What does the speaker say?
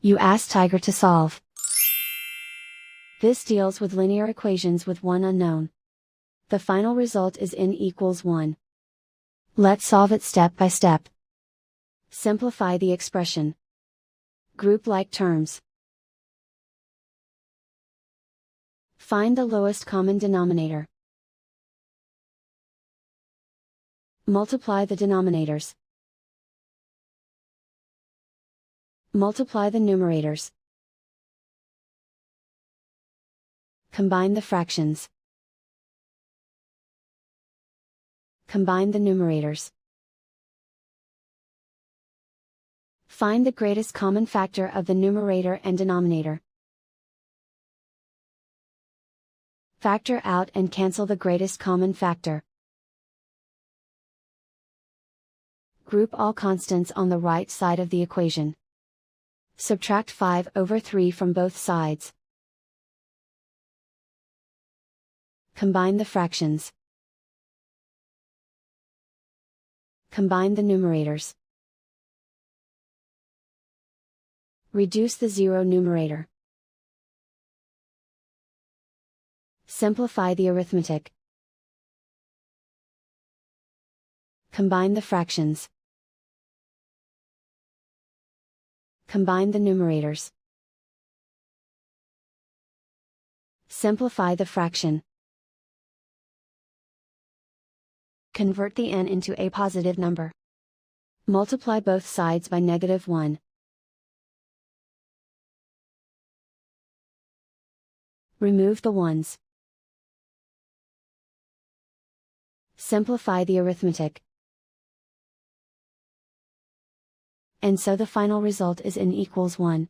You ask Tiger to solve. This deals with linear equations with one unknown. The final result is n equals 1. Let's solve it step by step. Simplify the expression. Group like terms. Find the lowest common denominator. Multiply the denominators. Multiply the numerators. Combine the fractions. Combine the numerators. Find the greatest common factor of the numerator and denominator. Factor out and cancel the greatest common factor. Group all constants on the right side of the equation. Subtract 5/3 from both sides. Combine the fractions. Combine the numerators. Reduce the zero numerator. Simplify the arithmetic. Combine the fractions. Combine the numerators. Simplify the fraction. Convert the n into a positive number. Multiply both sides by -1. Remove the ones. Simplify the arithmetic. And so the final result is n equals 1.